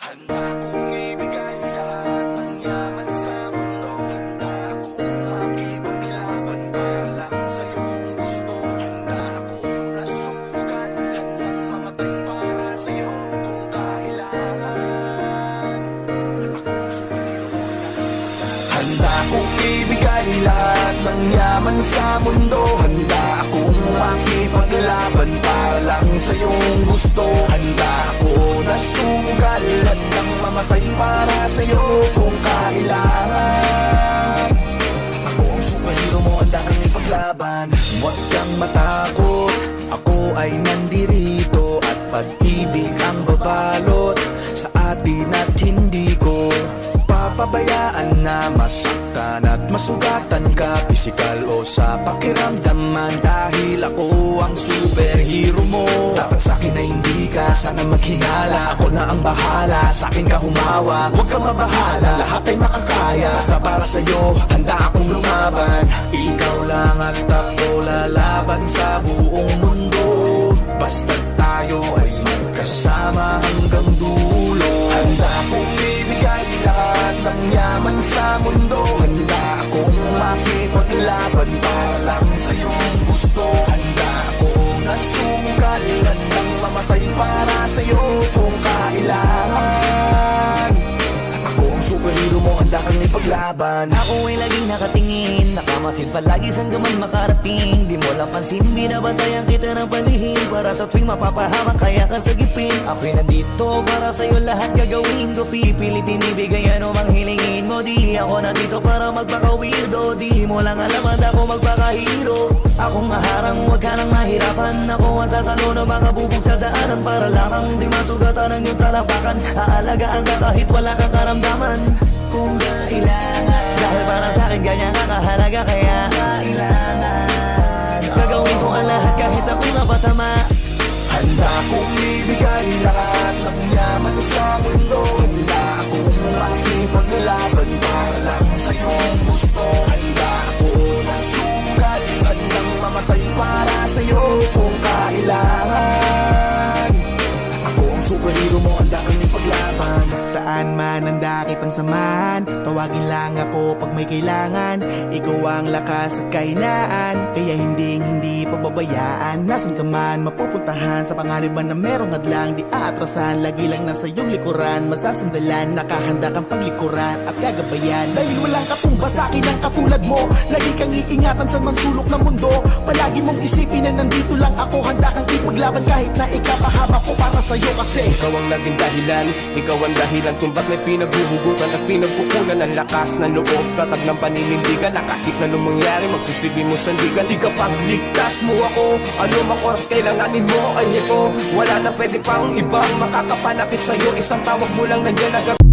Handa kong ibigay lahat ng yaman sa mundo. Handa akong makipaglaban para lang sa iyong gusto. Handa akong nasugal, handang mamatay para sa iyo kung kailangan. Akong superhero na handa kong ibigay lahat ng yaman sa mundo. Handa akong makipaglaban para lang sa iyong gusto. Handa ako na sumugal at nang mamatay para sa iyo kung kailangan. Ako ang superhero mo, handa kang ipaglaban. Huwag kang matakot, ako ay nandirito. At pag-ibig ang babalot sa atin at hindi ko papabayaan na masaktan at masugatan ka, pisikal o sa pakiramdaman. Dahil ako ang superhero mo, dapat sa'kin na hindi ka sana maghinala. Ako na ang bahala, sa'kin ka humawa. Huwag kang mabahala, lahat ay makakaya. Basta para sa'yo, handa akong lumaban. Ikaw lang at ako lalaban sa buong mundo. Basta tayo ay magkasama hanggang dulo. Handa akong ibigay lahat ng yaman sa mundo. Handa akong makipaglaban para lang sa iyong gusto. Handa akong nasugal, handang mamatay para sa iyo kung kailangan. Ako ang superhero mo, handa kang ipaglaban. Ako ay laging nakatingin, nakamasid palagi saan ka man makarating. Di mo lang pansin, binabantayan kita ng palihim. Para sa tuwing mapapahamak, kaya kang sagipin. Ako'y nandito para sa'yo, lahat gagawin ko. Pipilitin ibigay ano mang hilingin mo. Di ako nandito para magpaka-weirdo. Di mo lang alam, handa ko magpaka-hero. Akong maharang, huwag ka nang mahirapan. Ako ang sasalo ng mga bubog sa daanan. Para lamang di masugatan ang iyong talapakan. Aalagaan ka kahit wala kang karamdaman kung kailangan. Dahil para sa'kin ganyan ka kahalaga, kaya kailangan gagawin ko ang lahat kahit ako'y mapasama. Handa kong ibigay lahat ng yaman sa mundo. Handa akong makipaglaban para lang sa iyong gusto. Handa ako na sumugal, handang mamatay para sa iyo kung kailangan. Ako ang superhero mo, handa kang ipaglaban. Saan man handa kitang samahan, tawagin lang ako pag may kailangan. Ikaw ang lakas at kahinaan, kaya hindi pababayaan. Nasaan ka man mapupuntahan, sa pangaliban na merong hadlang di aatrasan. Lagi lang nasa iyong likuran, masasandalan, nakahanda kang paglikuran at gagabayan. Dahil walang katumba sa akin ang katulad mo, lagi kang iingatan sa mansulok ng mundo. Palagi mong isipin na nandito lang ako, handa kang ipaglaban kahit na ikapahaba ko para sa'yo. Kasi ikaw ang naging dahilan, ikaw ang dahilan kung ba't may pinaghuhugutan at pinagkukunan ng lakas ng loob. Tatag ng paninindigan na kahit na anong mangyari, magsisilbi mo sandigan. Di kapag ligtas mo ako, ano mang oras kailanganin mo ay ito. Wala na pwede pang ibang makakapanakit sa'yo, isang tawag mo lang nandiyan agad.